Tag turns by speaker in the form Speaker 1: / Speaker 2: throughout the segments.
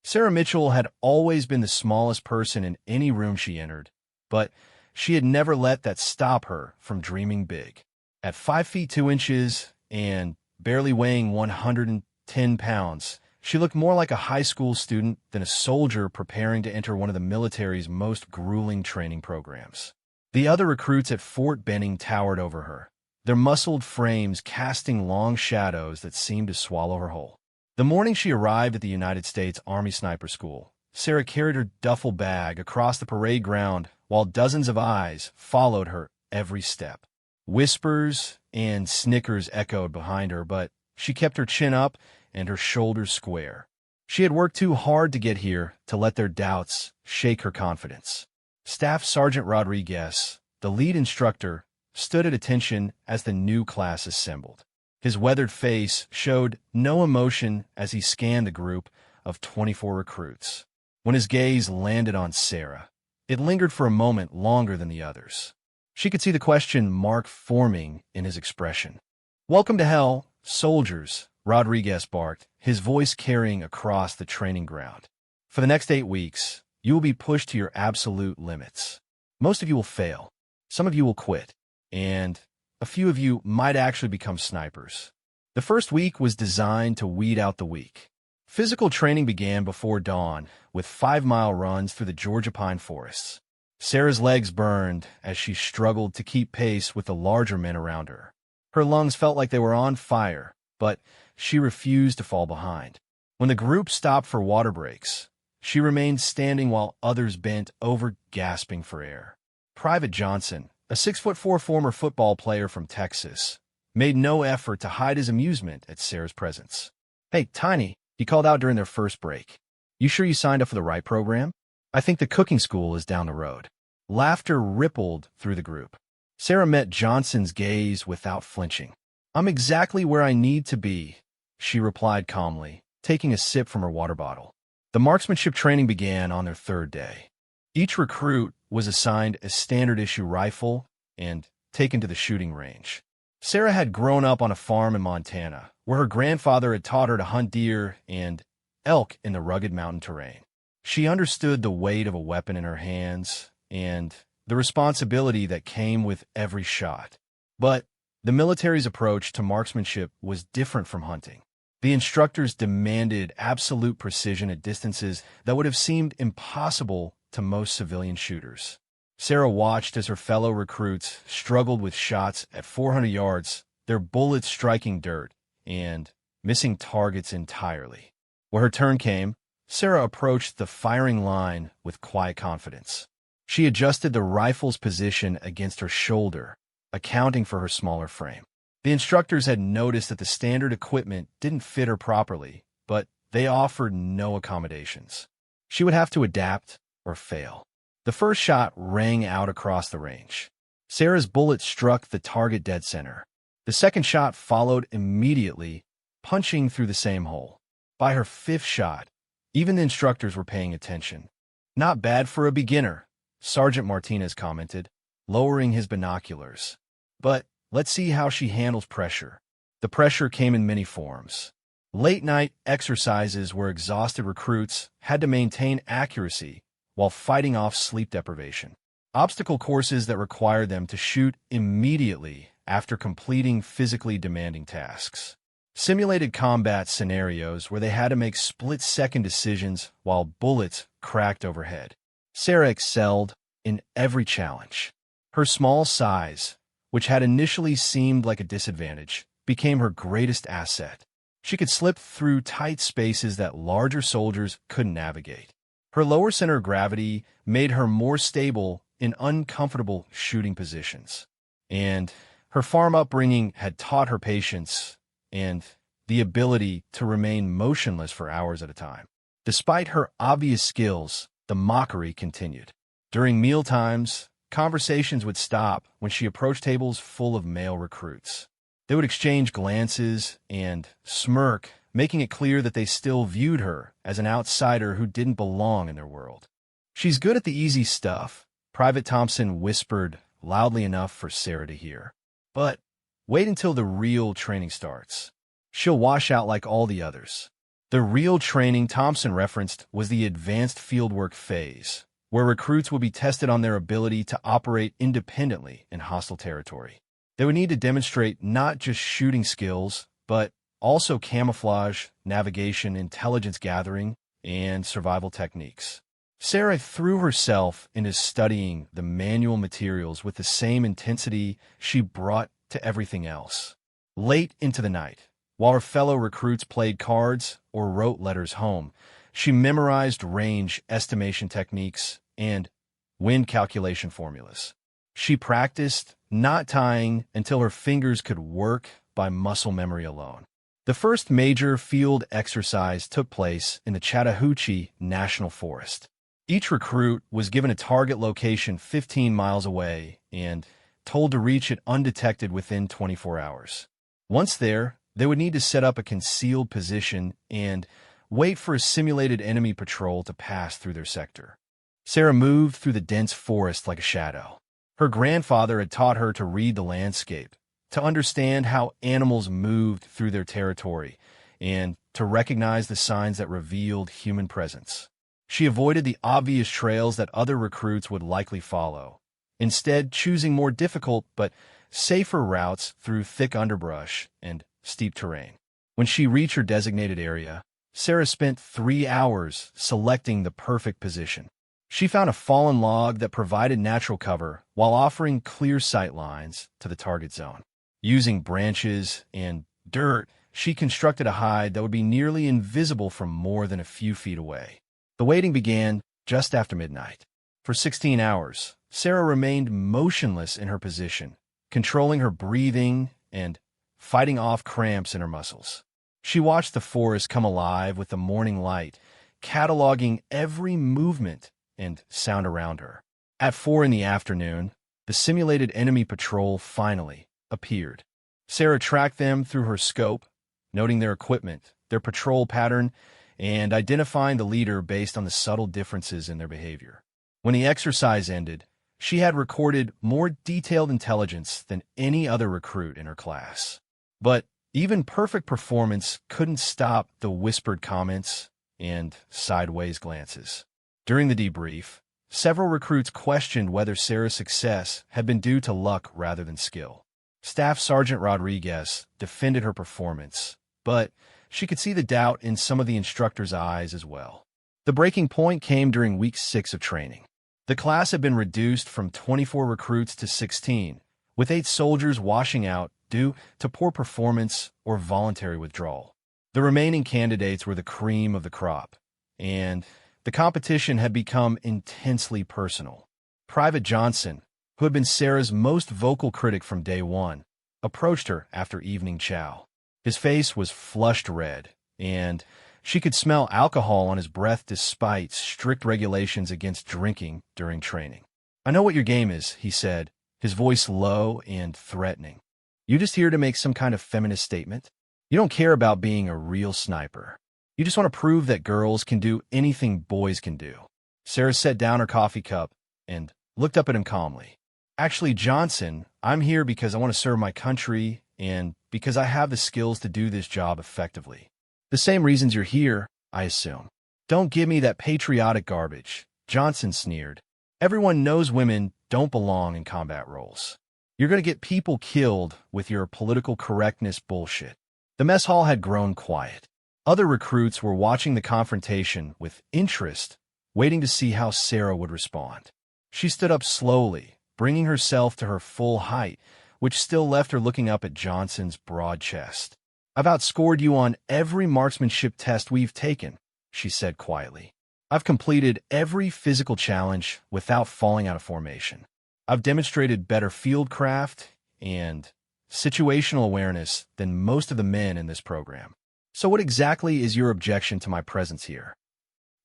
Speaker 1: Sarah Mitchell had always been the smallest person in any room she entered, but she had never let that stop her from dreaming big. At 5 feet 2 inches and barely weighing 110 pounds, she looked more like a high school student than a soldier preparing to enter one of the military's most grueling training programs. The other recruits at Fort Benning towered over her, their muscled frames casting long shadows that seemed to swallow her whole. The morning she arrived at the United States Army Sniper School, Sarah carried her duffel bag across the parade ground while dozens of eyes followed her every step. Whispers and snickers echoed behind her, but she kept her chin up and her shoulders square. She had worked too hard to get here to let their doubts shake her confidence. Staff Sergeant Rodriguez, the lead instructor, stood at attention as the new class assembled. His weathered face showed no emotion as he scanned the group of 24 recruits. When his gaze landed on Sarah, it lingered for a moment longer than the others. She could see the question mark forming in his expression. "Welcome to hell, soldiers," Rodriguez barked, his voice carrying across the training ground. "For the next 8 weeks, you will be pushed to your absolute limits. Most of you will fail. Some of you will quit. And a few of you might actually become snipers." The first week was designed to weed out the weak. Physical training began before dawn with 5-mile runs through the Georgia pine forests. Sarah's legs burned as she struggled to keep pace with the larger men around her. Her lungs felt like they were on fire, but she refused to fall behind. When the group stopped for water breaks, she remained standing while others bent over, gasping for air. Private Johnson, a 6'4" former football player from Texas, made no effort to hide his amusement at Sarah's presence. "Hey, Tiny," he called out during their first break. "You sure you signed up for the right program? I think the cooking school is down the road." Laughter rippled through the group. Sarah met Johnson's gaze without flinching. "I'm exactly where I need to be," she replied calmly, taking a sip from her water bottle. The marksmanship training began on their third day. Each recruit was assigned a standard-issue rifle and taken to the shooting range. Sarah had grown up on a farm in Montana, where her grandfather had taught her to hunt deer and elk in the rugged mountain terrain. She understood the weight of a weapon in her hands and the responsibility that came with every shot. But the military's approach to marksmanship was different from hunting. The instructors demanded absolute precision at distances that would have seemed impossible to most civilian shooters. Sarah watched as her fellow recruits struggled with shots at 400 yards, their bullets striking dirt and missing targets entirely. When her turn came, Sarah approached the firing line with quiet confidence. She adjusted the rifle's position against her shoulder, accounting for her smaller frame. The instructors had noticed that the standard equipment didn't fit her properly, but they offered no accommodations. She would have to adapt or fail. The first shot rang out across the range. Sarah's bullet struck the target dead center. The second shot followed immediately, punching through the same hole. By her fifth shot, even the instructors were paying attention. "Not bad for a beginner," Sergeant Martinez commented, lowering his binoculars. "But let's see how she handles pressure." The pressure came in many forms. Late-night exercises where exhausted recruits had to maintain accuracy while fighting off sleep deprivation. Obstacle courses that required them to shoot immediately after completing physically demanding tasks. Simulated combat scenarios where they had to make split-second decisions while bullets cracked overhead. Sarah excelled in every challenge. Her small size, which had initially seemed like a disadvantage, became her greatest asset. She could slip through tight spaces that larger soldiers couldn't navigate. Her lower center of gravity made her more stable in uncomfortable shooting positions. And her farm upbringing had taught her patience and the ability to remain motionless for hours at a time. Despite her obvious skills, the mockery continued. During mealtimes, conversations would stop when she approached tables full of male recruits. They would exchange glances and smirk, making it clear that they still viewed her as an outsider who didn't belong in their world. "She's good at the easy stuff," Private Thompson whispered loudly enough for Sarah to hear. "But wait until the real training starts. She'll wash out like all the others." The real training Thompson referenced was the advanced fieldwork phase, where recruits would be tested on their ability to operate independently in hostile territory. They would need to demonstrate not just shooting skills, but also camouflage, navigation, intelligence gathering, and survival techniques. Sarah threw herself into studying the manual materials with the same intensity she brought to everything else. Late into the night, while her fellow recruits played cards or wrote letters home, she memorized range estimation techniques and wind calculation formulas. She practiced not tying until her fingers could work by muscle memory alone. The first major field exercise took place in the Chattahoochee National Forest. Each recruit was given a target location 15 miles away and told to reach it undetected within 24 hours. Once there, they would need to set up a concealed position and wait for a simulated enemy patrol to pass through their sector. Sarah moved through the dense forest like a shadow. Her grandfather had taught her to read the landscape, to understand how animals moved through their territory, and to recognize the signs that revealed human presence. She avoided the obvious trails that other recruits would likely follow, instead choosing more difficult but safer routes through thick underbrush and steep terrain. When she reached her designated area, Sarah spent 3 hours selecting the perfect position. She found a fallen log that provided natural cover while offering clear sight lines to the target zone. Using branches and dirt, she constructed a hide that would be nearly invisible from more than a few feet away. The waiting began just after midnight. For 16 hours, Sarah remained motionless in her position, controlling her breathing and fighting off cramps in her muscles. She watched the forest come alive with the morning light, cataloging every movement and sound around her. At 4 in the afternoon, the simulated enemy patrol finally appeared. Sarah tracked them through her scope, noting their equipment, their patrol pattern, and identifying the leader based on the subtle differences in their behavior. When the exercise ended, she had recorded more detailed intelligence than any other recruit in her class. But even perfect performance couldn't stop the whispered comments and sideways glances. During the debrief, several recruits questioned whether Sarah's success had been due to luck rather than skill. Staff Sergeant Rodriguez defended her performance, but she could see the doubt in some of the instructors' eyes as well. The breaking point came during week 6 of training. The class had been reduced from 24 recruits to 16, with 8 soldiers washing out due to poor performance or voluntary withdrawal. The remaining candidates were the cream of the crop, and the competition had become intensely personal. Private Johnson, who had been Sarah's most vocal critic from day one, approached her after evening chow. His face was flushed red, and she could smell alcohol on his breath despite strict regulations against drinking during training. "I know what your game is," he said, his voice low and threatening. "You just here to make some kind of feminist statement? You don't care about being a real sniper. You just want to prove that girls can do anything boys can do." Sarah set down her coffee cup and looked up at him calmly. "Actually, Johnson, I'm here because I want to serve my country and because I have the skills to do this job effectively. The same reasons you're here, I assume." "Don't give me that patriotic garbage," Johnson sneered. "Everyone knows women don't belong in combat roles. You're going to get people killed with your political correctness bullshit." The mess hall had grown quiet. Other recruits were watching the confrontation with interest, waiting to see how Sarah would respond. She stood up slowly, bringing herself to her full height, which still left her looking up at Johnson's broad chest. "I've outscored you on every marksmanship test we've taken," she said quietly. "I've completed every physical challenge without falling out of formation. I've demonstrated better fieldcraft and situational awareness than most of the men in this program. So what exactly is your objection to my presence here?"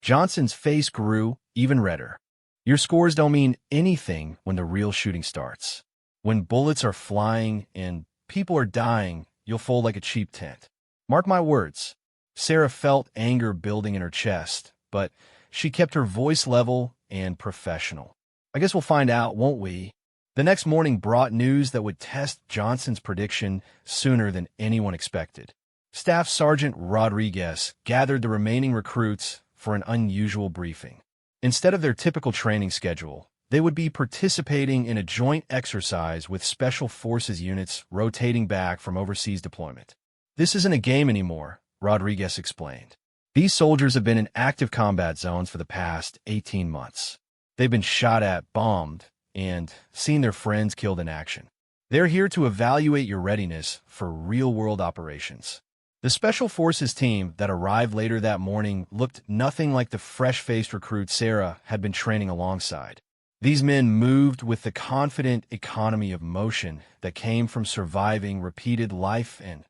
Speaker 1: Johnson's face grew even redder. "Your scores don't mean anything when the real shooting starts. When bullets are flying and people are dying, you'll fold like a cheap tent. Mark my words." Sarah felt anger building in her chest, but she kept her voice level and professional. "I guess we'll find out, won't we?" The next morning brought news that would test Johnson's prediction sooner than anyone expected. Staff Sergeant Rodriguez gathered the remaining recruits for an unusual briefing. Instead of their typical training schedule, they would be participating in a joint exercise with Special Forces units rotating back from overseas deployment. "This isn't a game anymore," Rodriguez explained. "These soldiers have been in active combat zones for the past 18 months. They've been shot at, bombed, and seen their friends killed in action. They're here to evaluate your readiness for real-world operations." The Special Forces team that arrived later that morning looked nothing like the fresh-faced recruit Sarah had been training alongside. These men moved with the confident economy of motion that came from surviving repeated life and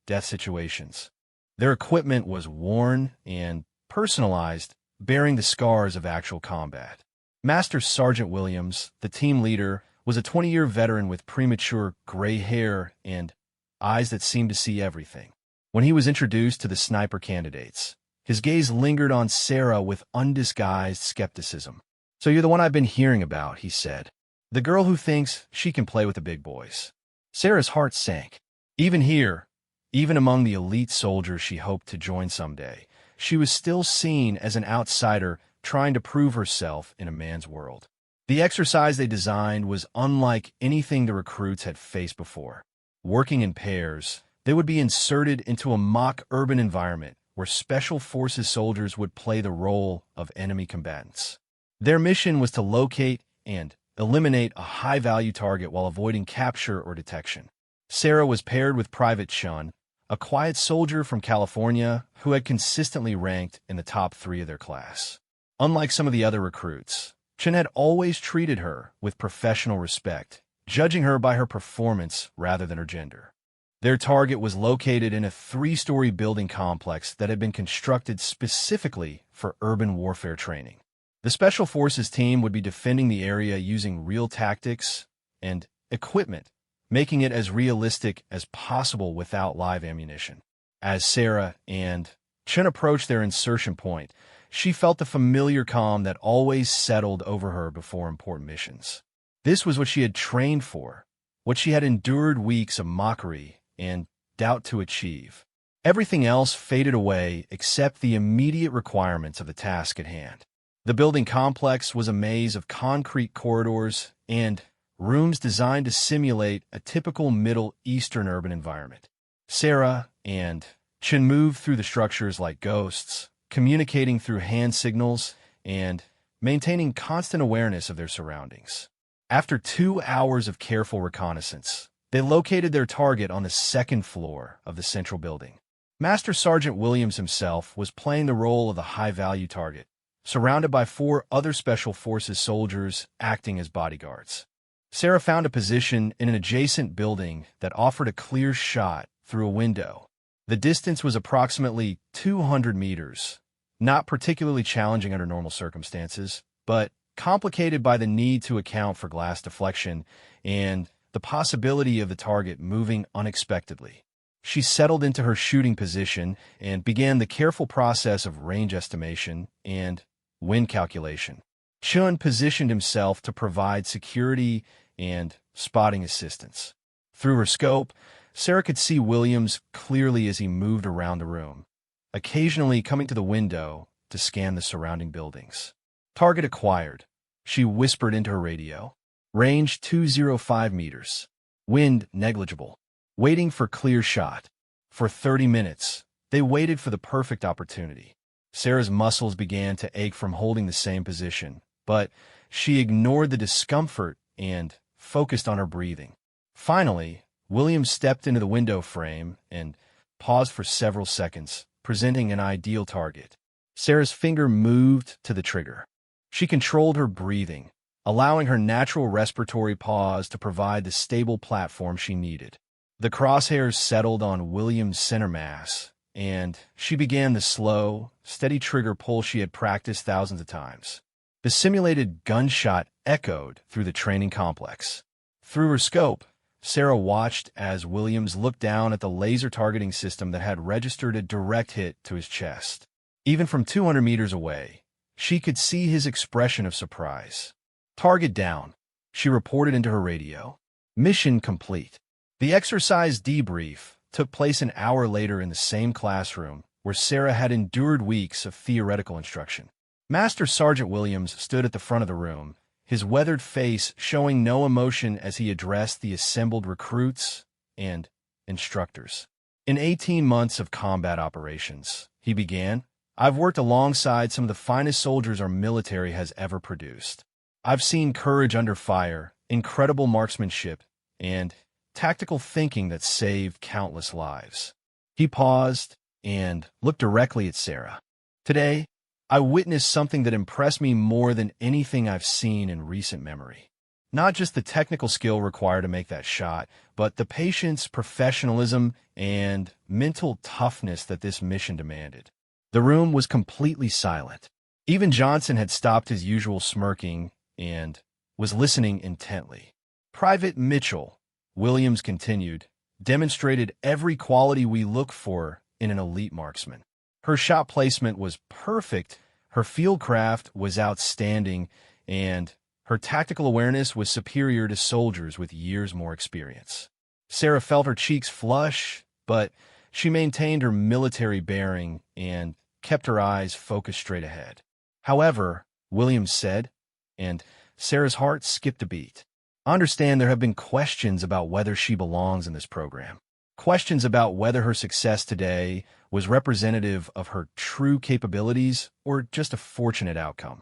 Speaker 1: death situations. Their equipment was worn and personalized, bearing the scars of actual combat. Master Sergeant Williams, the team leader, was a 20-year veteran with premature gray hair and eyes that seemed to see everything. When he was introduced to the sniper candidates, his gaze lingered on Sarah with undisguised skepticism. "So you're the one I've been hearing about," he said. "The girl who thinks she can play with the big boys." Sarah's heart sank. Even here, even among the elite soldiers she hoped to join someday, she was still seen as an outsider trying to prove herself in a man's world. The exercise they designed was unlike anything the recruits had faced before. Working in pairs, they would be inserted into a mock urban environment where Special Forces soldiers would play the role of enemy combatants. Their mission was to locate and eliminate a high-value target while avoiding capture or detection. Sarah was paired with Private Chun, a quiet soldier from California who had consistently ranked in the top 3 of their class. Unlike some of the other recruits, Chun had always treated her with professional respect, judging her by her performance rather than her gender. Their target was located in a 3-story building complex that had been constructed specifically for urban warfare training. The Special Forces team would be defending the area using real tactics and equipment, making it as realistic as possible without live ammunition. As Sarah and Chun approached their insertion point, she felt the familiar calm that always settled over her before important missions. This was what she had trained for, what she had endured weeks of mockery and doubt to achieve. Everything else faded away except the immediate requirements of the task at hand. The building complex was a maze of concrete corridors and rooms designed to simulate a typical Middle Eastern urban environment. Sarah and Chun moved through the structures like ghosts, communicating through hand signals and maintaining constant awareness of their surroundings. After 2 hours of careful reconnaissance, they located their target on the 2nd floor of the central building. Master Sergeant Williams himself was playing the role of the high-value target, surrounded by 4 other Special Forces soldiers acting as bodyguards. Sarah found a position in an adjacent building that offered a clear shot through a window. The distance was approximately 200 meters, not particularly challenging under normal circumstances, but complicated by the need to account for glass deflection and the possibility of the target moving unexpectedly. She settled into her shooting position and began the careful process of range estimation and wind calculation. Chun positioned himself to provide security and spotting assistance. Through her scope, Sarah could see Williams clearly as he moved around the room, occasionally coming to the window to scan the surrounding buildings. "Target acquired," she whispered into her radio. "Range 205 meters. Wind negligible. Waiting for clear shot." For 30 minutes, they waited for the perfect opportunity. Sarah's muscles began to ache from holding the same position, but she ignored the discomfort and focused on her breathing. Finally, Williams stepped into the window frame and paused for several seconds, presenting an ideal target. Sarah's finger moved to the trigger. She controlled her breathing, allowing her natural respiratory pause to provide the stable platform she needed. The crosshairs settled on Williams' center mass, and she began the slow, steady trigger pull she had practiced thousands of times. The simulated gunshot echoed through the training complex. Through her scope, Sarah watched as Williams looked down at the laser targeting system that had registered a direct hit to his chest. Even from 200 meters away, she could see his expression of surprise. "Target down," she reported into her radio. "Mission complete." The exercise debrief took place an hour later in the same classroom where Sarah had endured weeks of theoretical instruction. Master Sergeant Williams stood at the front of the room, his weathered face showing no emotion as he addressed the assembled recruits and instructors. In 18 months of combat operations, he began, I've worked alongside some of the finest soldiers our military has ever produced. I've seen courage under fire, incredible marksmanship, and tactical thinking that saved countless lives. He paused and looked directly at Sarah. Today, I witnessed something that impressed me more than anything I've seen in recent memory. Not just the technical skill required to make that shot, but the patience, professionalism, and mental toughness that this mission demanded. The room was completely silent. Even Johnson had stopped his usual smirking and was listening intently. Private Mitchell, Williams continued, demonstrated every quality we look for in an elite marksman. Her shot placement was perfect, her field craft was outstanding, and her tactical awareness was superior to soldiers with years more experience. Sarah felt her cheeks flush, but she maintained her military bearing and kept her eyes focused straight ahead. However, Williams said, and Sarah's heart skipped a beat, I understand there have been questions about whether she belongs in this program. Questions about whether her success today was representative of her true capabilities or just a fortunate outcome.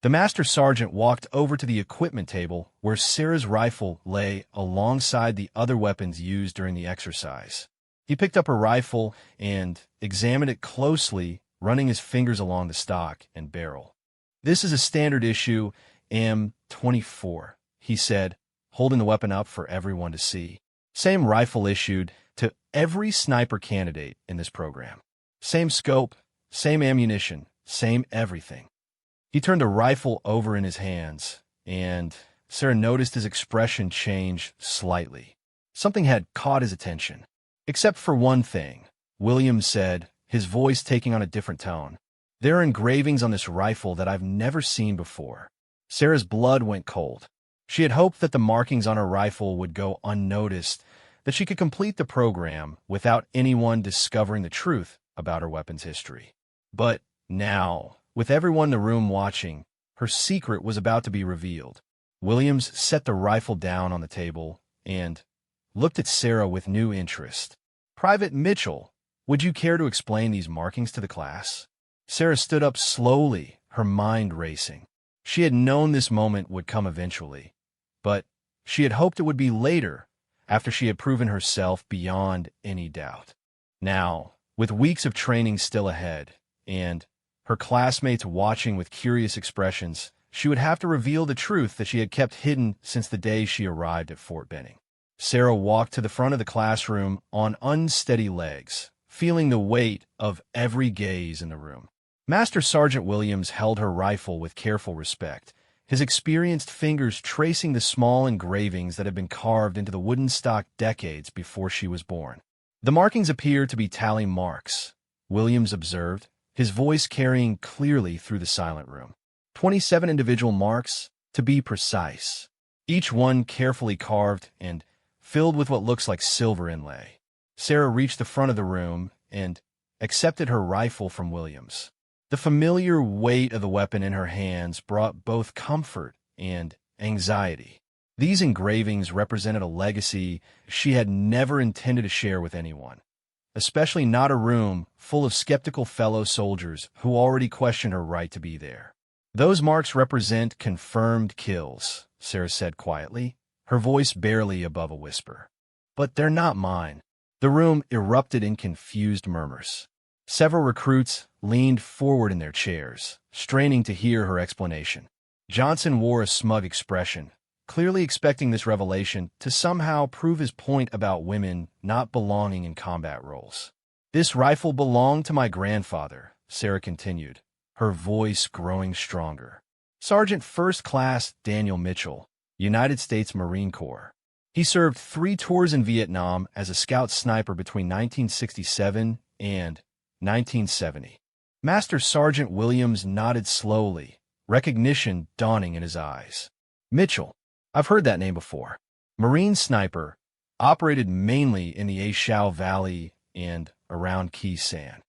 Speaker 1: The Master Sergeant walked over to the equipment table where Sarah's rifle lay alongside the other weapons used during the exercise. He picked up her rifle and examined it closely, running his fingers along the stock and barrel. This is a standard issue M24, he said, holding the weapon up for everyone to see. Same rifle issued to every sniper candidate in this program. Same scope, same ammunition, same everything. He turned the rifle over in his hands, and Sarah noticed his expression change slightly. Something had caught his attention. Except for one thing, Williams said, his voice taking on a different tone. There are engravings on this rifle that I've never seen before. Sarah's blood went cold. She had hoped that the markings on her rifle would go unnoticed, that she could complete the program without anyone discovering the truth about her weapon's history. But now, with everyone in the room watching, her secret was about to be revealed. Williams set the rifle down on the table and looked at Sarah with new interest. Private Mitchell, would you care to explain these markings to the class? Sarah stood up slowly, her mind racing. She had known this moment would come eventually, but she had hoped it would be later, after she had proven herself beyond any doubt. Now, with weeks of training still ahead, and her classmates watching with curious expressions, she would have to reveal the truth that she had kept hidden since the day she arrived at Fort Benning. Sarah walked to the front of the classroom on unsteady legs, feeling the weight of every gaze in the room. Master Sergeant Williams held her rifle with careful respect, his experienced fingers tracing the small engravings that had been carved into the wooden stock decades before she was born. The markings appeared to be tally marks, Williams observed, his voice carrying clearly through the silent room. 27 individual marks, to be precise, each one carefully carved and filled with what looks like silver inlay. Sarah reached the front of the room and accepted her rifle from Williams. The familiar weight of the weapon in her hands brought both comfort and anxiety. These engravings represented a legacy she had never intended to share with anyone, especially not a room full of skeptical fellow soldiers who already questioned her right to be there. Those marks represent confirmed kills, Sarah said quietly, her voice barely above a whisper. But they're not mine. The room erupted in confused murmurs. Several recruits leaned forward in their chairs, straining to hear her explanation. Johnson wore a smug expression, clearly expecting this revelation to somehow prove his point about women not belonging in combat roles. This rifle belonged to my grandfather, Sarah continued, her voice growing stronger. Sergeant First Class Daniel Mitchell, United States Marine Corps. He served 3 tours in Vietnam as a scout sniper between 1967 and 1970. Master Sergeant Williams nodded slowly, recognition dawning in his eyes. Mitchell, I've heard that name before. Marine sniper, operated mainly in the Ashau Valley and around Key San.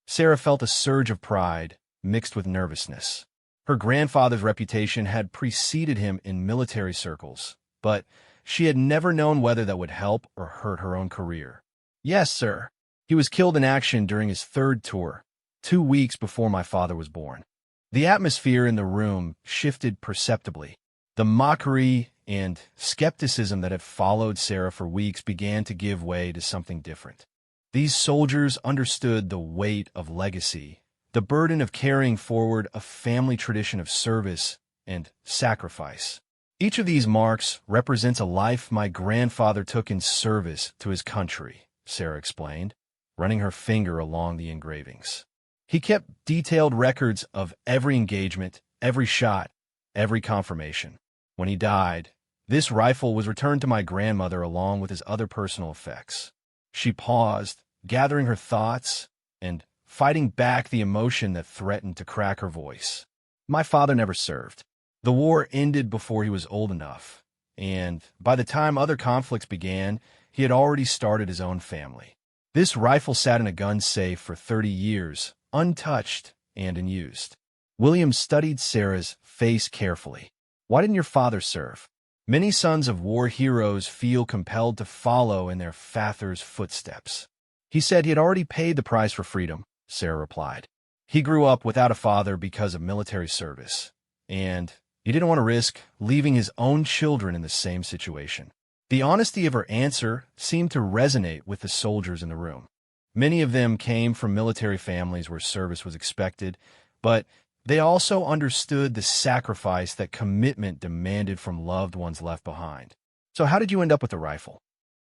Speaker 1: Sarah felt a surge of pride mixed with nervousness. Her grandfather's reputation had preceded him in military circles, but she had never known whether that would help or hurt her own career. Yes, sir. He was killed in action during his third tour, 2 weeks before my father was born. The atmosphere in the room shifted perceptibly. The mockery and skepticism that had followed Sarah for weeks began to give way to something different. These soldiers understood the weight of legacy, the burden of carrying forward a family tradition of service and sacrifice. Each of these marks represents a life my grandfather took in service to his country, Sarah explained, running her finger along the engravings. He kept detailed records of every engagement, every shot, every confirmation. When he died, this rifle was returned to my grandmother along with his other personal effects. She paused, gathering her thoughts and fighting back the emotion that threatened to crack her voice. My father never served. The war ended before he was old enough, and by the time other conflicts began, he had already started his own family. This rifle sat in a gun safe for 30 years, untouched and unused. William studied Sarah's face carefully. Why didn't your father serve? Many sons of war heroes feel compelled to follow in their father's footsteps. He said he had already paid the price for freedom, Sarah replied. He grew up without a father because of military service, and he didn't want to risk leaving his own children in the same situation. The honesty of her answer seemed to resonate with the soldiers in the room. Many of them came from military families where service was expected, but they also understood the sacrifice that commitment demanded from loved ones left behind. So how did you end up with the rifle?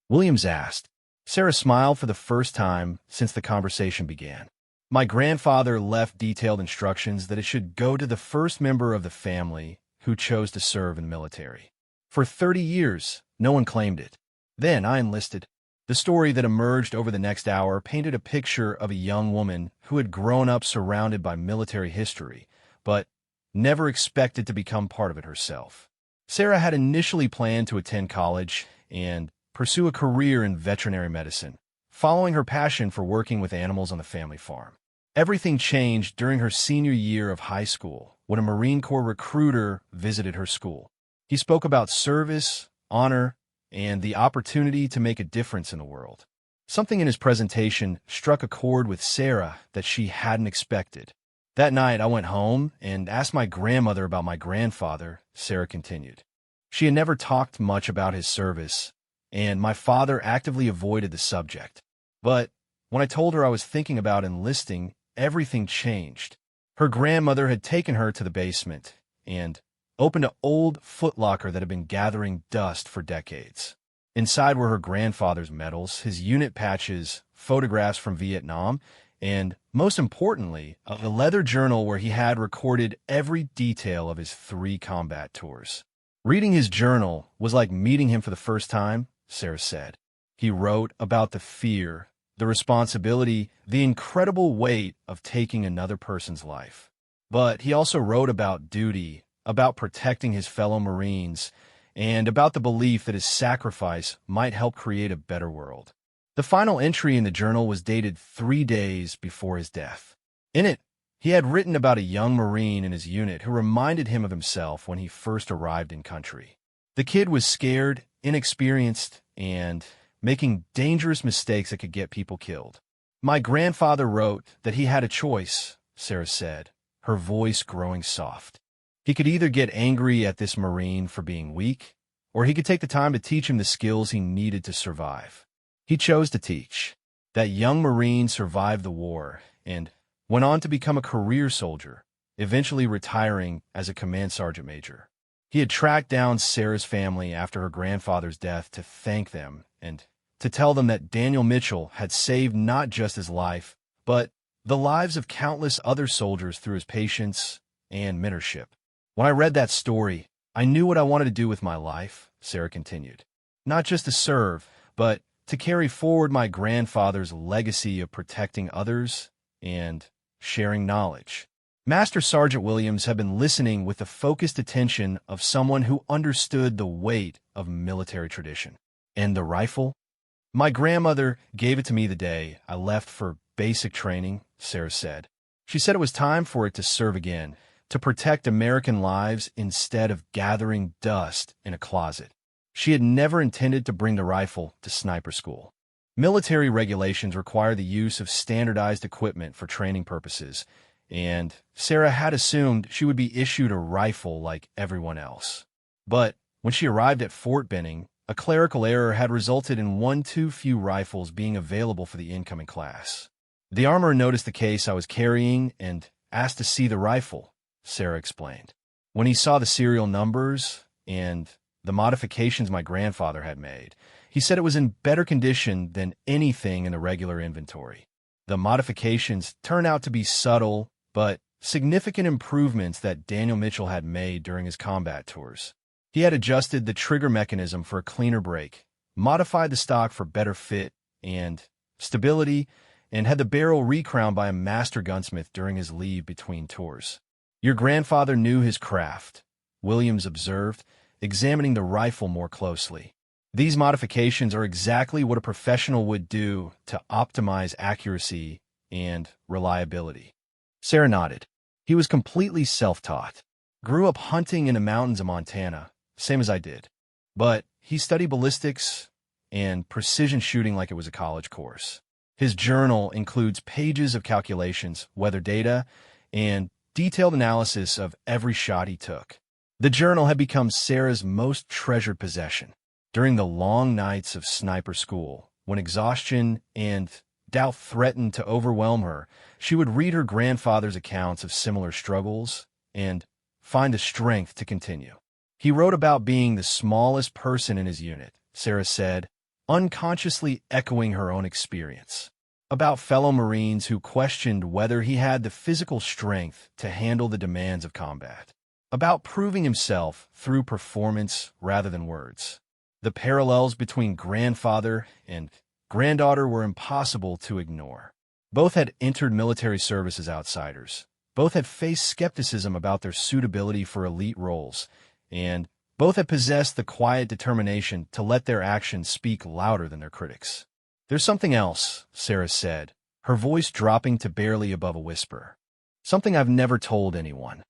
Speaker 1: Williams asked. Sarah smiled for the first time since the conversation began. My grandfather left detailed instructions that it should go to the first member of the family who chose to serve in the military. For 30 years, no one claimed it. Then I enlisted. The story that emerged over the next hour painted a picture of a young woman who had grown up surrounded by military history, but never expected to become part of it herself. Sarah had initially planned to attend college and pursue a career in veterinary medicine, following her passion for working with animals on the family farm. Everything changed during her senior year of high school when a Marine Corps recruiter visited her school. He spoke about service, honor, and the opportunity to make a difference in the world. Something in his presentation struck a chord with Sarah that she hadn't expected. That night, I went home and asked my grandmother about my grandfather, Sarah continued. She had never talked much about his service, and my father actively avoided the subject. But when I told her I was thinking about enlisting, everything changed. Her grandmother had taken her to the basement and opened an old footlocker that had been gathering dust for decades. Inside were her grandfather's medals, his unit patches, photographs from Vietnam, and, most importantly, a leather journal where he had recorded every detail of his 3 combat tours. Reading his journal was like meeting him for the first time, Sarah said. He wrote about the fear, the responsibility, the incredible weight of taking another person's life. But he also wrote about duty, about protecting his fellow Marines, and about the belief that his sacrifice might help create a better world. The final entry in the journal was dated 3 days before his death. In it, he had written about a young Marine in his unit who reminded him of himself when he first arrived in country. The kid was scared, inexperienced, and making dangerous mistakes that could get people killed. My grandfather wrote that he had a choice, Sarah said, her voice growing soft. He could either get angry at this Marine for being weak, or he could take the time to teach him the skills he needed to survive. He chose to teach. That young Marine survived the war and went on to become a career soldier, eventually retiring as a command sergeant major. He had tracked down Sarah's family after her grandfather's death to thank them and to tell them that Daniel Mitchell had saved not just his life, but the lives of countless other soldiers through his patience and mentorship. When I read that story, I knew what I wanted to do with my life, Sarah continued. Not just to serve, but to carry forward my grandfather's legacy of protecting others and sharing knowledge. Master Sergeant Williams had been listening with the focused attention of someone who understood the weight of military tradition. And the rifle? My grandmother gave it to me the day I left for basic training, Sarah said. She said it was time for it to serve again, to protect American lives instead of gathering dust in a closet. She had never intended to bring the rifle to sniper school. Military regulations require the use of standardized equipment for training purposes, and Sarah had assumed she would be issued a rifle like everyone else. But when she arrived at Fort Benning, a clerical error had resulted in one too few rifles being available for the incoming class. The armorer noticed the case I was carrying and asked to see the rifle, Sarah explained. When he saw the serial numbers and the modifications my grandfather had made, he said it was in better condition than anything in the regular inventory. The modifications turned out to be subtle, but significant improvements that Daniel Mitchell had made during his combat tours. He had adjusted the trigger mechanism for a cleaner break, modified the stock for better fit and stability, and had the barrel recrowned by a master gunsmith during his leave between tours. Your grandfather knew his craft, Williams observed, examining the rifle more closely. These modifications are exactly what a professional would do to optimize accuracy and reliability. Sarah nodded. He was completely self-taught. Grew up hunting in the mountains of Montana, same as I did. But he studied ballistics and precision shooting like it was a college course. His journal includes pages of calculations, weather data, and detailed analysis of every shot he took. The journal had become Sarah's most treasured possession. During the long nights of sniper school, when exhaustion and doubt threatened to overwhelm her, she would read her grandfather's accounts of similar struggles and find the strength to continue. He wrote about being the smallest person in his unit, Sarah said, unconsciously echoing her own experience. About fellow Marines who questioned whether he had the physical strength to handle the demands of combat. About proving himself through performance rather than words. The parallels between grandfather and granddaughter were impossible to ignore. Both had entered military service as outsiders. Both had faced skepticism about their suitability for elite roles, and both had possessed the quiet determination to let their actions speak louder than their critics. There's something else, Sarah said, her voice dropping to barely above a whisper. Something I've never told anyone.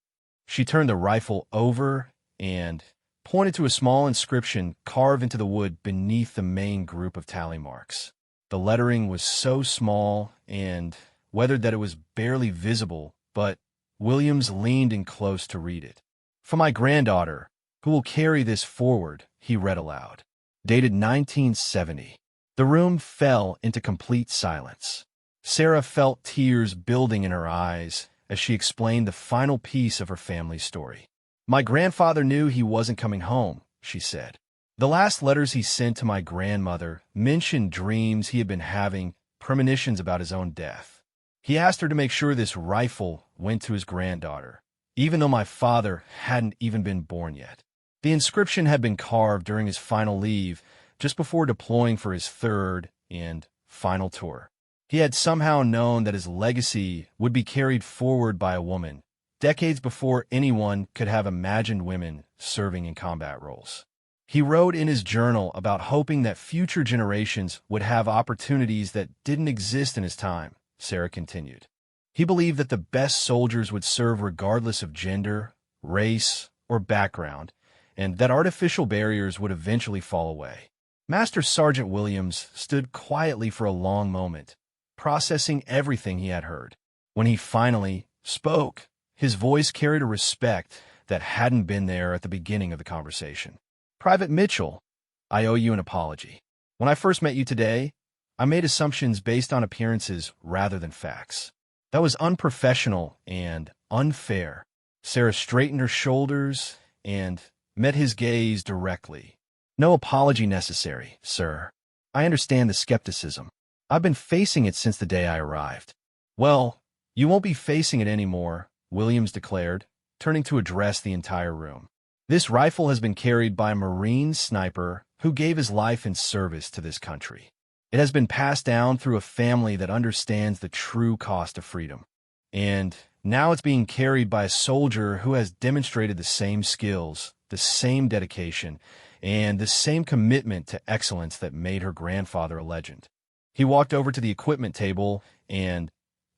Speaker 1: She turned the rifle over and pointed to a small inscription carved into the wood beneath the main group of tally marks. The lettering was so small and weathered that it was barely visible, but Williams leaned in close to read it. For my granddaughter, who will carry this forward, he read aloud. Dated 1970. The room fell into complete silence. Sarah felt tears building in her eyes as she explained the final piece of her family's story. My grandfather knew he wasn't coming home, she said. The last letters he sent to my grandmother mentioned dreams he had been having, premonitions about his own death. He asked her to make sure this rifle went to his granddaughter, even though my father hadn't even been born yet. The inscription had been carved during his final leave, just before deploying for his third and final tour. He had somehow known that his legacy would be carried forward by a woman, decades before anyone could have imagined women serving in combat roles. He wrote in his journal about hoping that future generations would have opportunities that didn't exist in his time, Sarah continued. He believed that the best soldiers would serve regardless of gender, race, or background, and that artificial barriers would eventually fall away. Master Sergeant Williams stood quietly for a long moment, processing everything he had heard. When he finally spoke, his voice carried a respect that hadn't been there at the beginning of the conversation. Private Mitchell, I owe you an apology. When I first met you today, I made assumptions based on appearances rather than facts. That was unprofessional and unfair. Sarah straightened her shoulders and met his gaze directly. No apology necessary, sir. I understand the skepticism. I've been facing it since the day I arrived. Well, you won't be facing it anymore, Williams declared, turning to address the entire room. This rifle has been carried by a Marine sniper who gave his life in service to this country. It has been passed down through a family that understands the true cost of freedom. And now it's being carried by a soldier who has demonstrated the same skills, the same dedication, and the same commitment to excellence that made her grandfather a legend. He walked over to the equipment table and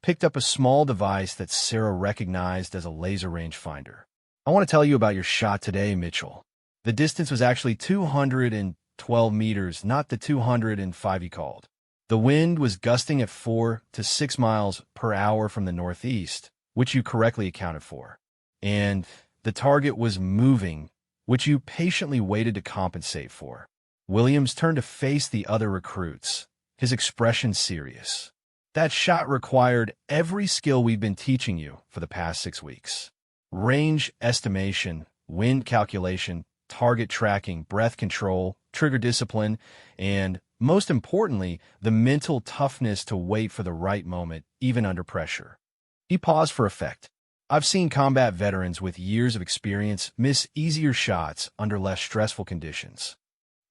Speaker 1: picked up a small device that Sarah recognized as a laser rangefinder. "I want to tell you about your shot today, Mitchell. The distance was actually 212 meters, not the 205 you called. The wind was gusting at 4 to 6 miles per hour from the northeast, which you correctly accounted for. And the target was moving, which you patiently waited to compensate for." Williams turned to face the other recruits, his expression serious. "That shot required every skill we've been teaching you for the past 6 weeks. Range estimation, wind calculation, target tracking, breath control, trigger discipline, and, most importantly, the mental toughness to wait for the right moment, even under pressure." He paused for effect. "I've seen combat veterans with years of experience miss easier shots under less stressful conditions."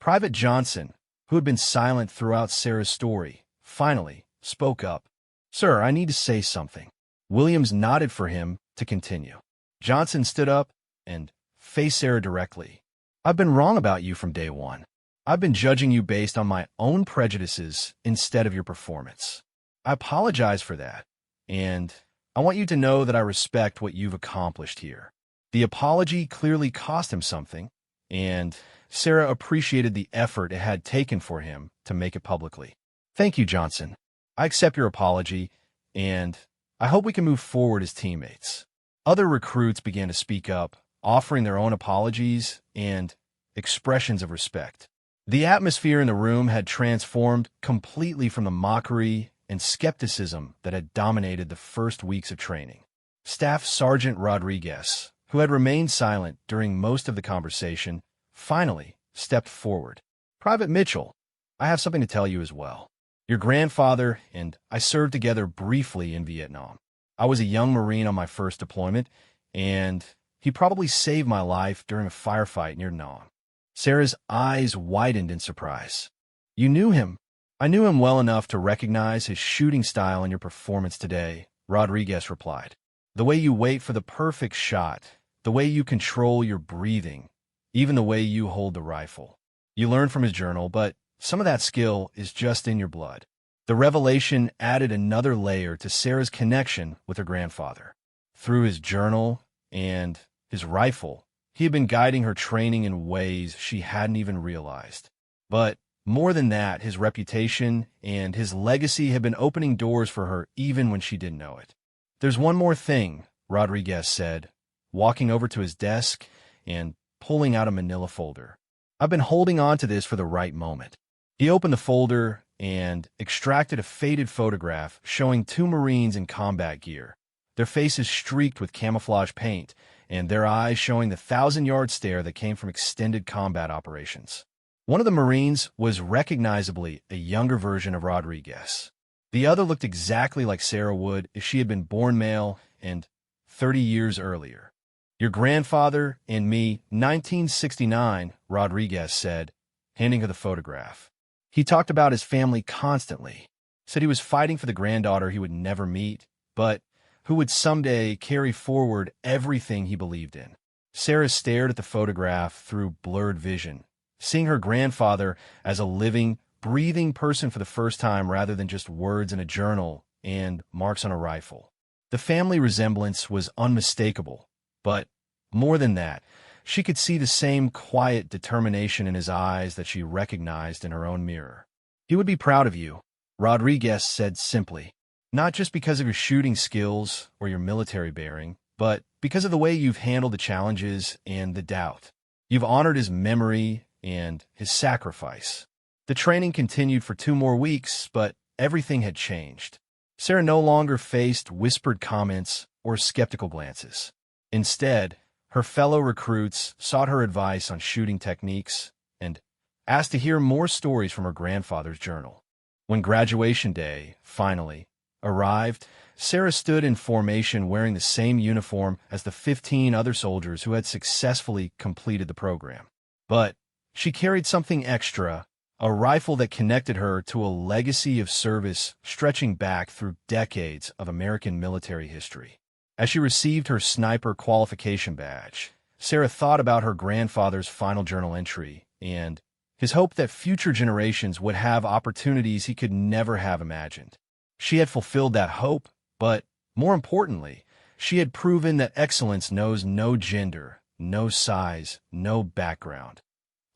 Speaker 1: Private Johnson, who had been silent throughout Sarah's story, finally spoke up. "Sir, I need to say something." Williams nodded for him to continue. Johnson stood up and faced Sarah directly. "I've been wrong about you from day one. I've been judging you based on my own prejudices instead of your performance. I apologize for that, and I want you to know that I respect what you've accomplished here." The apology clearly cost him something, and Sarah appreciated the effort it had taken for him to make it publicly. "Thank you, Johnson. I accept your apology, and I hope we can move forward as teammates." Other recruits began to speak up, offering their own apologies and expressions of respect. The atmosphere in the room had transformed completely from the mockery and skepticism that had dominated the first weeks of training. Staff Sergeant Rodriguez, who had remained silent during most of the conversation, finally stepped forward. "Private Mitchell, I have something to tell you as well. Your grandfather and I served together briefly in Vietnam. I was a young Marine on my first deployment, and he probably saved my life during a firefight near Nam." Sarah's eyes widened in surprise. "You knew him?" "I knew him well enough to recognize his shooting style in your performance today," Rodriguez replied. "The way you wait for the perfect shot, the way you control your breathing, even the way you hold the rifle. You learned from his journal, but some of that skill is just in your blood." The revelation added another layer to Sarah's connection with her grandfather. Through his journal and his rifle, he had been guiding her training in ways she hadn't even realized. But more than that, his reputation and his legacy had been opening doors for her even when she didn't know it. "There's one more thing," Rodriguez said, walking over to his desk and pulling out a manila folder. "I've been holding on to this for the right moment." He opened the folder and extracted a faded photograph showing 2 Marines in combat gear, their faces streaked with camouflage paint, and their eyes showing the 1,000-yard stare that came from extended combat operations. One of the Marines was recognizably a younger version of Rodriguez. The other looked exactly like Sarah would if she had been born male and 30 years earlier. "Your grandfather and me, 1969, Rodriguez said, handing her the photograph. "He talked about his family constantly, said he was fighting for the granddaughter he would never meet, but who would someday carry forward everything he believed in." Sarah stared at the photograph through blurred vision, seeing her grandfather as a living, breathing person for the first time rather than just words in a journal and marks on a rifle. The family resemblance was unmistakable, but more than that, she could see the same quiet determination in his eyes that she recognized in her own mirror. "He would be proud of you," Rodriguez said simply, "not just because of your shooting skills or your military bearing, but because of the way you've handled the challenges and the doubt. You've honored his memory and his sacrifice." The training continued for 2 more weeks, but everything had changed. Sarah no longer faced whispered comments or skeptical glances. Instead, her fellow recruits sought her advice on shooting techniques and asked to hear more stories from her grandfather's journal. When graduation day, finally, arrived, Sarah stood in formation wearing the same uniform as the 15 other soldiers who had successfully completed the program. But she carried something extra, a rifle that connected her to a legacy of service stretching back through decades of American military history. As she received her sniper qualification badge, Sarah thought about her grandfather's final journal entry and his hope that future generations would have opportunities he could never have imagined. She had fulfilled that hope, but more importantly, she had proven that excellence knows no gender, no size, no background.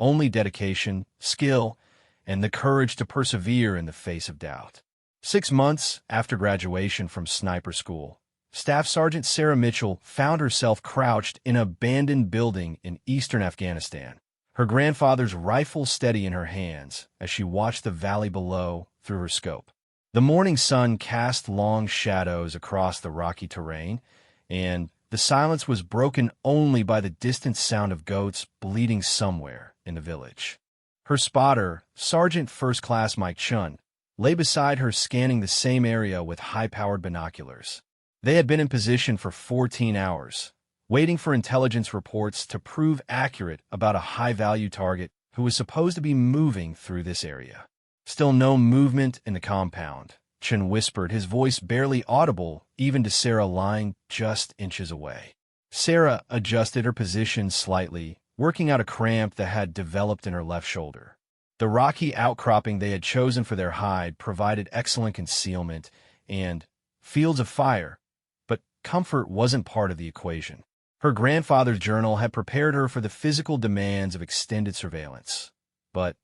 Speaker 1: Only dedication, skill, and the courage to persevere in the face of doubt. 6 months after graduation from sniper school, Staff Sergeant Sarah Mitchell found herself crouched in an abandoned building in eastern Afghanistan, her grandfather's rifle steady in her hands as she watched the valley below through her scope. The morning sun cast long shadows across the rocky terrain, and the silence was broken only by the distant sound of goats bleating somewhere in the village. Her spotter, Sergeant First Class Mike Chun, lay beside her scanning the same area with high-powered binoculars. They had been in position for 14 hours, waiting for intelligence reports to prove accurate about a high-value target who was supposed to be moving through this area. Still no movement in the compound, Chun whispered, his voice barely audible even to Sarah lying just inches away. Sarah adjusted her position slightly, working out a cramp that had developed in her left shoulder. The rocky outcropping they had chosen for their hide provided excellent concealment and fields of fire, but comfort wasn't part of the equation. Her grandfather's journal had prepared her for the physical demands of extended surveillance, but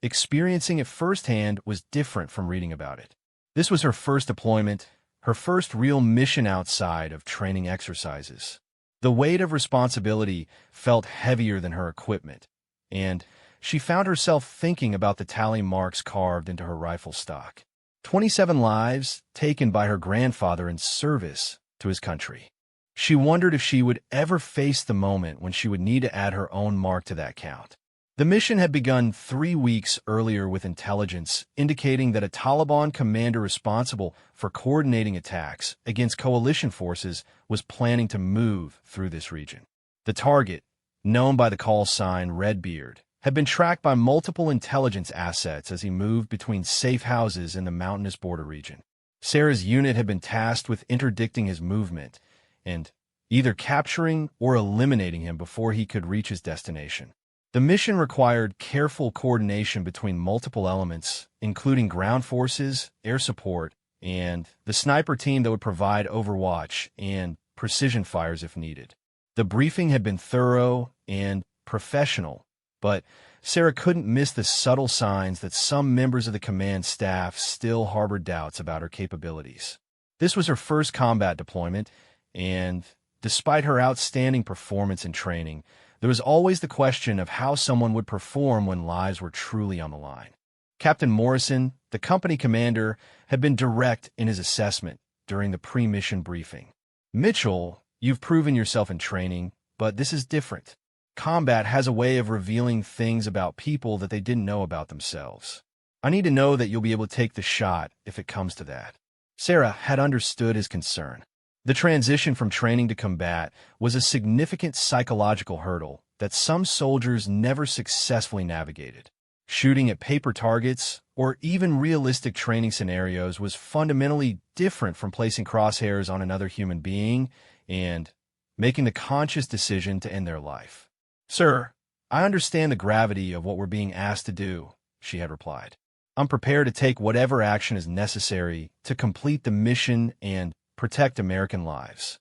Speaker 1: experiencing it firsthand was different from reading about it. This was her first deployment, her first real mission outside of training exercises. The weight of responsibility felt heavier than her equipment, and she found herself thinking about the tally marks carved into her rifle stock. 27 lives taken by her grandfather in service to his country. She wondered if she would ever face the moment when she would need to add her own mark to that count. The mission had begun 3 weeks earlier with intelligence indicating that a Taliban commander responsible for coordinating attacks against coalition forces was planning to move through this region. The target, known by the call sign Redbeard, had been tracked by multiple intelligence assets as he moved between safe houses in the mountainous border region. Sarah's unit had been tasked with interdicting his movement and either capturing or eliminating him before he could reach his destination. The mission required careful coordination between multiple elements, including ground forces, air support, and the sniper team that would provide overwatch and precision fires if needed. The briefing had been thorough and professional, but Sarah couldn't miss the subtle signs that some members of the command staff still harbored doubts about her capabilities. This was her first combat deployment, and despite her outstanding performance and training, there was always the question of how someone would perform when lives were truly on the line. Captain Morrison, the company commander, had been direct in his assessment during the pre-mission briefing. "Mitchell, you've proven yourself in training, but this is different. Combat has a way of revealing things about people that they didn't know about themselves. I need to know that you'll be able to take the shot if it comes to that." Sarah had understood his concern. The transition from training to combat was a significant psychological hurdle that some soldiers never successfully navigated. Shooting at paper targets, or even realistic training scenarios, was fundamentally different from placing crosshairs on another human being and making the conscious decision to end their life. "Sir, I understand the gravity of what we're being asked to do," she had replied. "I'm prepared to take whatever action is necessary to complete the mission and protect American lives."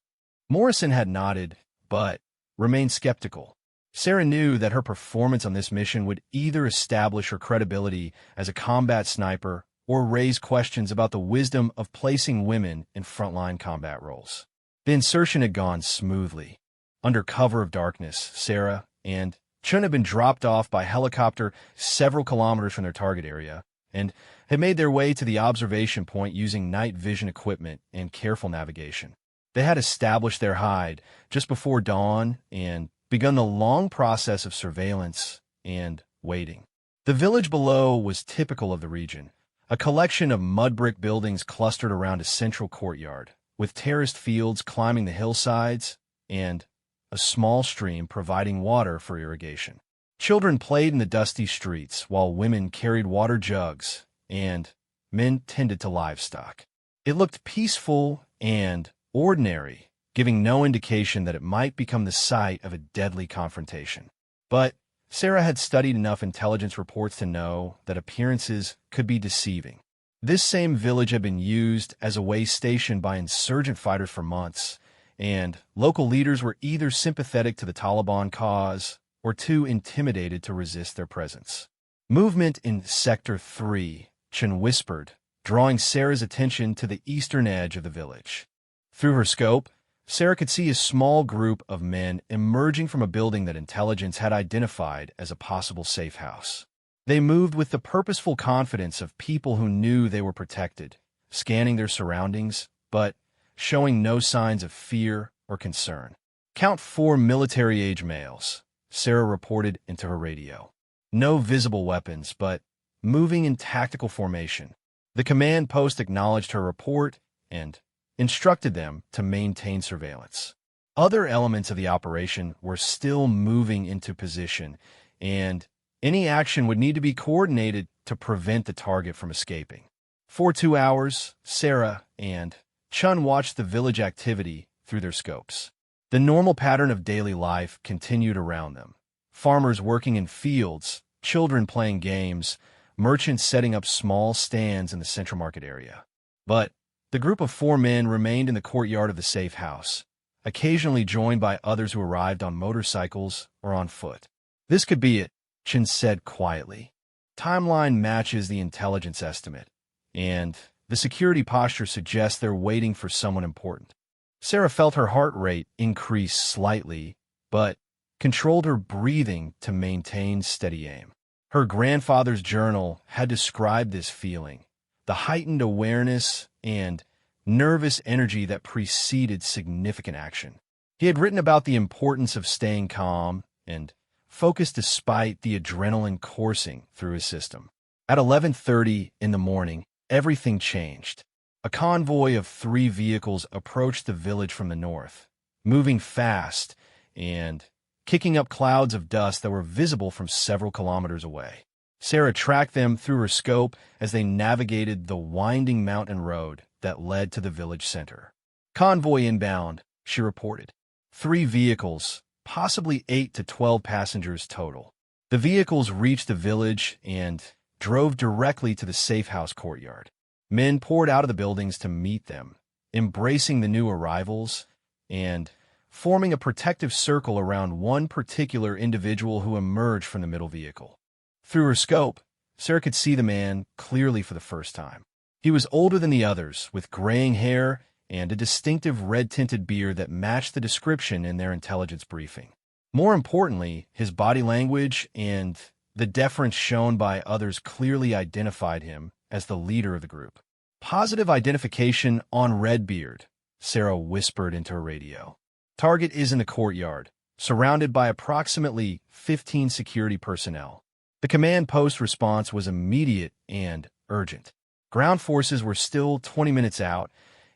Speaker 1: Morrison had nodded, but remained skeptical. Sarah knew that her performance on this mission would either establish her credibility as a combat sniper or raise questions about the wisdom of placing women in frontline combat roles. The insertion had gone smoothly. Under cover of darkness, Sarah and Chun had been dropped off by helicopter several kilometers from their target area and had made their way to the observation point using night vision equipment and careful navigation. They had established their hide just before dawn and begun the long process of surveillance and waiting. The village below was typical of the region, a collection of mud brick buildings clustered around a central courtyard, with terraced fields climbing the hillsides and a small stream providing water for irrigation. Children played in the dusty streets while women carried water jugs and men tended to livestock. It looked peaceful and ordinary, giving no indication that it might become the site of a deadly confrontation. But Sarah had studied enough intelligence reports to know that appearances could be deceiving. This same village had been used as a way station by insurgent fighters for months, and local leaders were either sympathetic to the Taliban cause or too intimidated to resist their presence. Movement in Sector 3, Chen whispered, drawing Sarah's attention to the eastern edge of the village. Through her scope, Sarah could see a small group of men emerging from a building that intelligence had identified as a possible safe house. They moved with the purposeful confidence of people who knew they were protected, scanning their surroundings, but showing no signs of fear or concern. "Count 4 military-age males," Sarah reported into her radio. "No visible weapons, but moving in tactical formation." The command post acknowledged her report and instructed them to maintain surveillance. Other elements of the operation were still moving into position, and any action would need to be coordinated to prevent the target from escaping. For 2 hours, Sarah and Chun watched the village activity through their scopes. The normal pattern of daily life continued around them. Farmers working in fields, children playing games, merchants setting up small stands in the central market area. But the group of 4 men remained in the courtyard of the safe house, occasionally joined by others who arrived on motorcycles or on foot. "This could be it," Chin said quietly. "Timeline matches the intelligence estimate, and the security posture suggests they're waiting for someone important." Sarah felt her heart rate increase slightly, but controlled her breathing to maintain steady aim. Her grandfather's journal had described this feeling, the heightened awareness and nervous energy that preceded significant action. He had written about the importance of staying calm and focused despite the adrenaline coursing through his system. At 11:30 in the morning, everything changed. A convoy of 3 vehicles approached the village from the north, moving fast and kicking up clouds of dust that were visible from several kilometers away. Sarah tracked them through her scope as they navigated the winding mountain road that led to the village center. "Convoy inbound," she reported. 3 vehicles, possibly 8 to 12 passengers total. The vehicles reached the village and drove directly to the safe house courtyard. Men poured out of the buildings to meet them, embracing the new arrivals and forming a protective circle around one particular individual who emerged from the middle vehicle. Through her scope, Sarah could see the man clearly for the first time. He was older than the others, with graying hair and a distinctive red-tinted beard that matched the description in their intelligence briefing. More importantly, his body language and the deference shown by others clearly identified him as the leader of the group. "Positive identification on Redbeard," Sarah whispered into her radio. "Target is in the courtyard, surrounded by approximately 15 security personnel." The command post response was immediate and urgent. Ground forces were still 20 minutes out,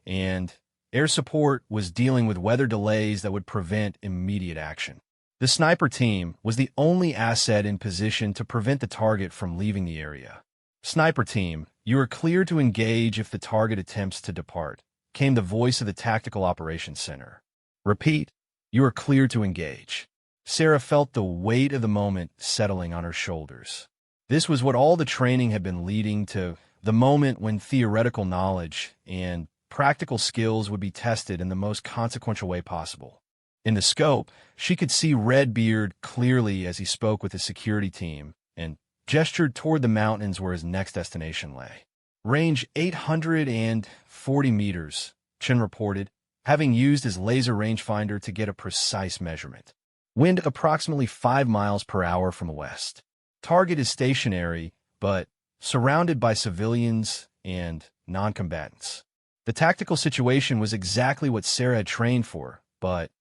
Speaker 1: and air support was dealing with weather delays that would prevent immediate action. The sniper team was the only asset in position to prevent the target from leaving the area. "Sniper team, you are clear to engage if the target attempts to depart," came the voice of the Tactical Operations Center. "Repeat, you are clear to engage." Sarah felt the weight of the moment settling on her shoulders. This was what all the training had been leading to, the moment when theoretical knowledge and practical skills would be tested in the most consequential way possible. In the scope, she could see Redbeard clearly as he spoke with the security team and gestured toward the mountains where his next destination lay. "Range 840 meters, Chen reported, having used his laser rangefinder to get a precise measurement. "Wind approximately 5 miles per hour from the west. Target is stationary, but surrounded by civilians and non-combatants." The tactical situation was exactly what Sarah had trained for, but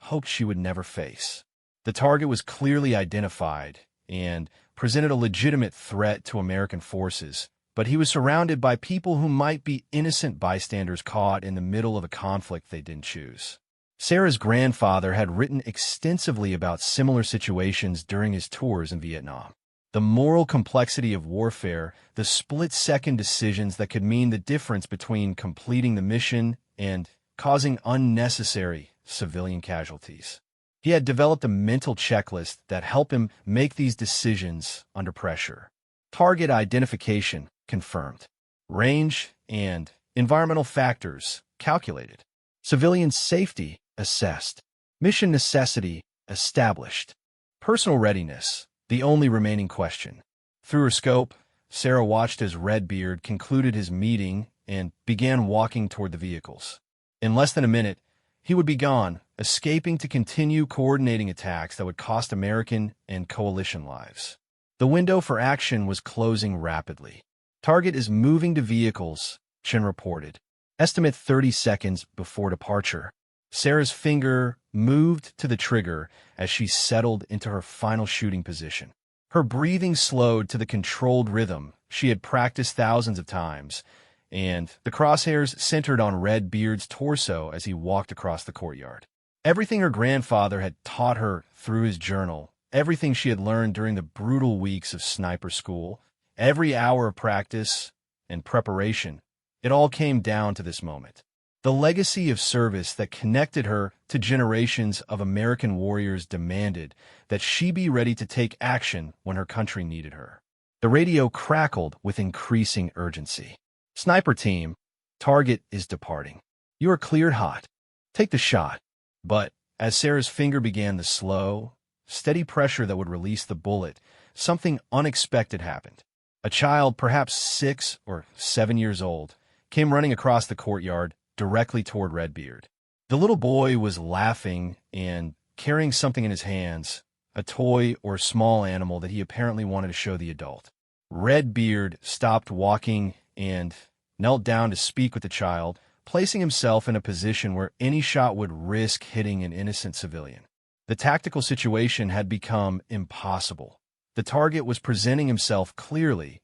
Speaker 1: hoped she would never face. The target was clearly identified and presented a legitimate threat to American forces, but he was surrounded by people who might be innocent bystanders caught in the middle of a conflict they didn't choose. Sarah's grandfather had written extensively about similar situations during his tours in Vietnam. The moral complexity of warfare, the split-second decisions that could mean the difference between completing the mission and causing unnecessary civilian casualties. He had developed a mental checklist that helped him make these decisions under pressure. Target identification confirmed. Range and environmental factors calculated. Civilian safety assessed. Mission necessity established. Personal readiness, the only remaining question. Through her scope, Sarah watched as Redbeard concluded his meeting and began walking toward the vehicles. In less than a minute, he would be gone, escaping to continue coordinating attacks that would cost American and coalition lives. The window for action was closing rapidly. Target is moving to vehicles, Chen reported. Estimate 30 seconds before departure. Sarah's finger moved to the trigger as she settled into her final shooting position. Her breathing slowed to the controlled rhythm she had practiced thousands of times, and the crosshairs centered on Redbeard's torso as he walked across the courtyard. Everything her grandfather had taught her through his journal, everything she had learned during the brutal weeks of sniper school, every hour of practice and preparation, it all came down to this moment. The legacy of service that connected her to generations of American warriors demanded that she be ready to take action when her country needed her. The radio crackled with increasing urgency. Sniper team, target is departing. You are cleared hot. Take the shot. But as Sarah's finger began the slow, steady pressure that would release the bullet, something unexpected happened. A child, perhaps 6 or 7 years old, came running across the courtyard directly toward Redbeard. The little boy was laughing and carrying something in his hands, a toy or small animal that he apparently wanted to show the adult. Redbeard stopped walking and knelt down to speak with the child, placing himself in a position where any shot would risk hitting an innocent civilian. The tactical situation had become impossible. The target was presenting himself clearly,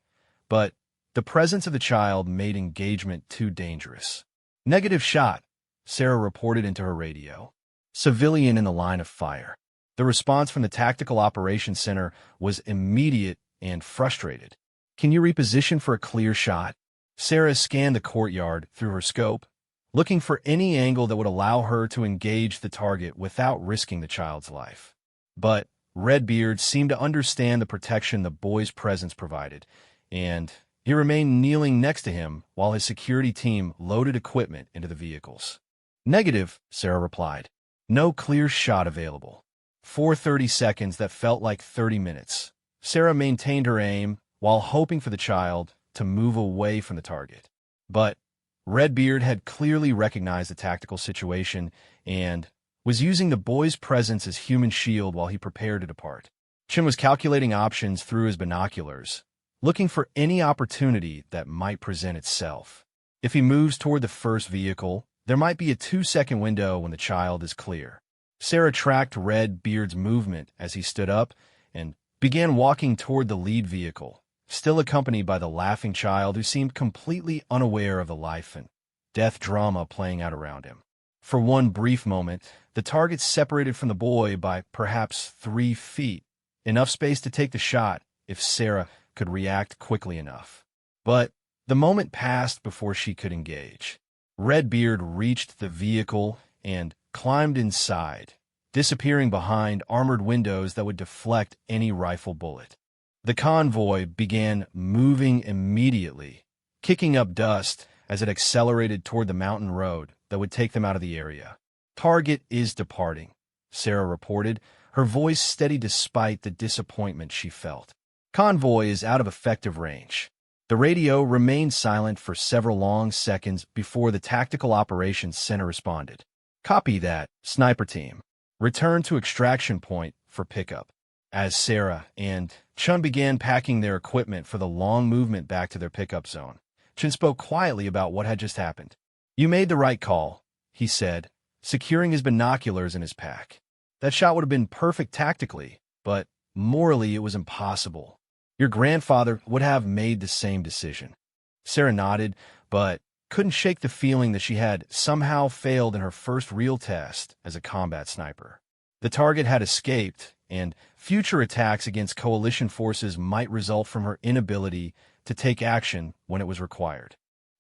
Speaker 1: but the presence of the child made engagement too dangerous. Negative shot, Sarah reported into her radio. Civilian in the line of fire. The response from the Tactical Operations Center was immediate and frustrated. Can you reposition for a clear shot? Sarah scanned the courtyard through her scope, looking for any angle that would allow her to engage the target without risking the child's life. But Redbeard seemed to understand the protection the boy's presence provided, and he remained kneeling next to him while his security team loaded equipment into the vehicles. Negative, Sarah replied. No clear shot available. 4:30 seconds that felt like 30 minutes. Sarah maintained her aim while hoping for the child to move away from the target. But Redbeard had clearly recognized the tactical situation and was using the boy's presence as human shield while he prepared to depart. Chen was calculating options through his binoculars, looking for any opportunity that might present itself. If he moves toward the first vehicle, there might be a 2-second window when the child is clear. Sarah tracked Redbeard's movement as he stood up and began walking toward the lead vehicle, still accompanied by the laughing child who seemed completely unaware of the life and death drama playing out around him. For one brief moment, the target separated from the boy by perhaps 3 feet, enough space to take the shot if Sarah could react quickly enough. But the moment passed before she could engage. Redbeard reached the vehicle and climbed inside, disappearing behind armored windows that would deflect any rifle bullet. The convoy began moving immediately, kicking up dust as it accelerated toward the mountain road that would take them out of the area. Target is departing, Sarah reported, her voice steady despite the disappointment she felt. Convoy is out of effective range. The radio remained silent for several long seconds before the Tactical Operations Center responded. Copy that, sniper team. Return to extraction point for pickup. As Sarah and Chun began packing their equipment for the long movement back to their pickup zone, Chun spoke quietly about what had just happened. You made the right call, he said, securing his binoculars in his pack. That shot would have been perfect tactically, but morally it was impossible. Your grandfather would have made the same decision. Sarah nodded, but couldn't shake the feeling that she had somehow failed in her first real test as a combat sniper. The target had escaped, and future attacks against coalition forces might result from her inability to take action when it was required.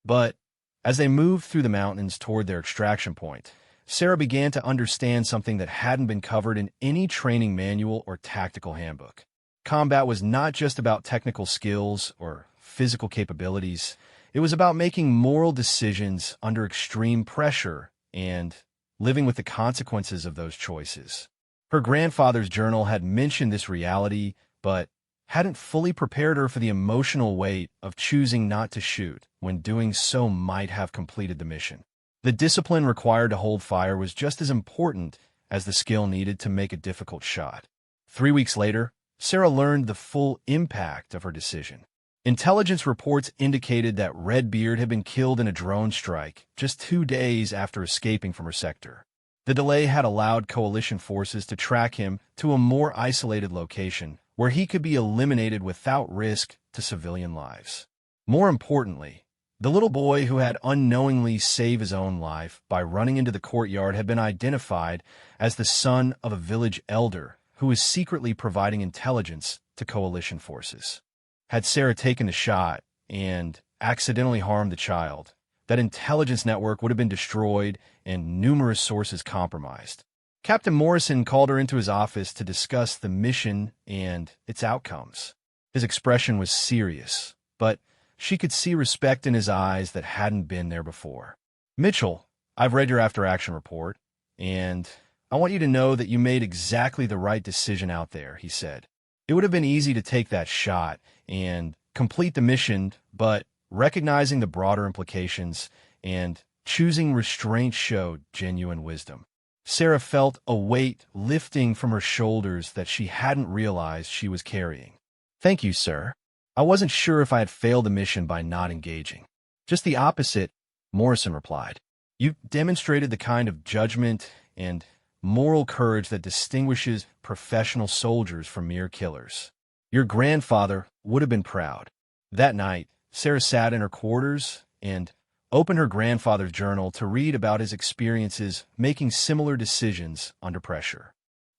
Speaker 1: But as they moved through the mountains toward their extraction point, Sarah began to understand something that hadn't been covered in any training manual or tactical handbook. Combat was not just about technical skills or physical capabilities. It was about making moral decisions under extreme pressure and living with the consequences of those choices. Her grandfather's journal had mentioned this reality, but hadn't fully prepared her for the emotional weight of choosing not to shoot when doing so might have completed the mission. The discipline required to hold fire was just as important as the skill needed to make a difficult shot. 3 weeks later, Sarah learned the full impact of her decision. Intelligence reports indicated that Redbeard had been killed in a drone strike just 2 days after escaping from her sector. The delay had allowed coalition forces to track him to a more isolated location where he could be eliminated without risk to civilian lives. More importantly, the little boy who had unknowingly saved his own life by running into the courtyard had been identified as the son of a village elder who was secretly providing intelligence to coalition forces. Had Sarah taken the shot and accidentally harmed the child, that intelligence network would have been destroyed and numerous sources compromised. Captain Morrison called her into his office to discuss the mission and its outcomes. His expression was serious, but she could see respect in his eyes that hadn't been there before. "Mitchell, I've read your after-action report, and I want you to know that you made exactly the right decision out there," he said. "It would have been easy to take that shot and complete the mission, but recognizing the broader implications and choosing restraint showed genuine wisdom." Sarah felt a weight lifting from her shoulders that she hadn't realized she was carrying. "Thank you, sir. I wasn't sure if I had failed the mission by not engaging." "Just the opposite," Morrison replied. "You demonstrated the kind of judgment and moral courage that distinguishes professional soldiers from mere killers. Your grandfather would have been proud." That night, Sarah sat in her quarters and opened her grandfather's journal to read about his experiences making similar decisions under pressure.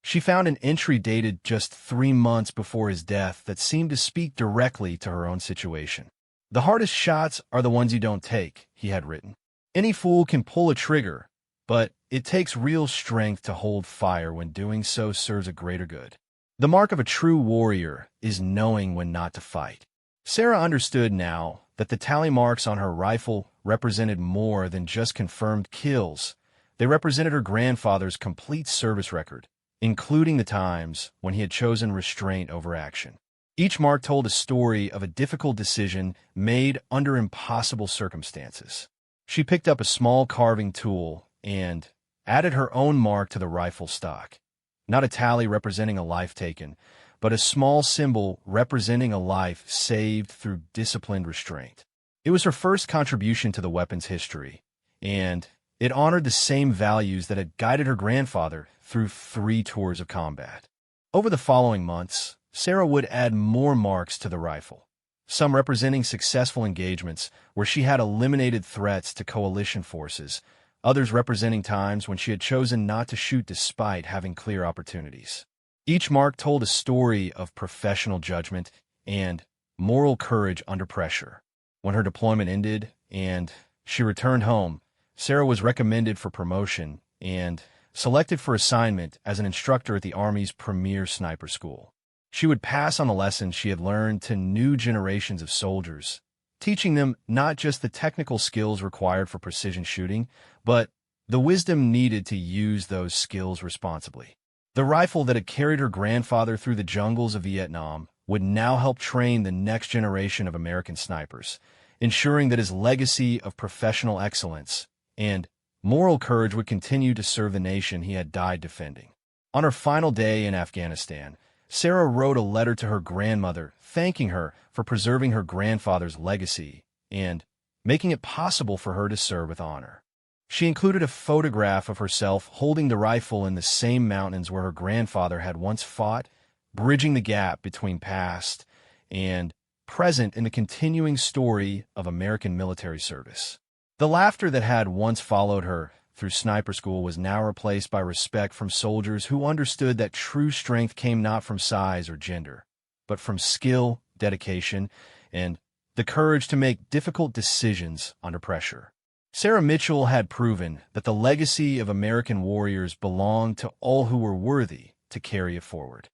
Speaker 1: She found an entry dated just 3 months before his death that seemed to speak directly to her own situation. "The hardest shots are the ones you don't take," he had written. "Any fool can pull a trigger, but it takes real strength to hold fire when doing so serves a greater good. The mark of a true warrior is knowing when not to fight." Sarah understood now that the tally marks on her rifle represented more than just confirmed kills. They represented her grandfather's complete service record, including the times when he had chosen restraint over action. Each mark told a story of a difficult decision made under impossible circumstances. She picked up a small carving tool and added her own mark to the rifle stock. Not a tally representing a life taken, but a small symbol representing a life saved through disciplined restraint. It was her first contribution to the weapon's history, and it honored the same values that had guided her grandfather through 3 tours of combat. Over the following months, Sarah would add more marks to the rifle, some representing successful engagements where she had eliminated threats to coalition forces, others representing times when she had chosen not to shoot despite having clear opportunities. Each mark told a story of professional judgment and moral courage under pressure. When her deployment ended and she returned home, Sarah was recommended for promotion and selected for assignment as an instructor at the Army's premier sniper school. She would pass on the lessons she had learned to new generations of soldiers, teaching them not just the technical skills required for precision shooting, but the wisdom needed to use those skills responsibly. The rifle that had carried her grandfather through the jungles of Vietnam would now help train the next generation of American snipers, ensuring that his legacy of professional excellence and moral courage would continue to serve the nation he had died defending. On her final day in Afghanistan, Sarah wrote a letter to her grandmother thanking her for preserving her grandfather's legacy and making it possible for her to serve with honor. She included a photograph of herself holding the rifle in the same mountains where her grandfather had once fought, bridging the gap between past and present in the continuing story of American military service. The laughter that had once followed her through sniper school was now replaced by respect from soldiers who understood that true strength came not from size or gender, but from skill, dedication, and the courage to make difficult decisions under pressure. Sarah Mitchell had proven that the legacy of American warriors belonged to all who were worthy to carry it forward.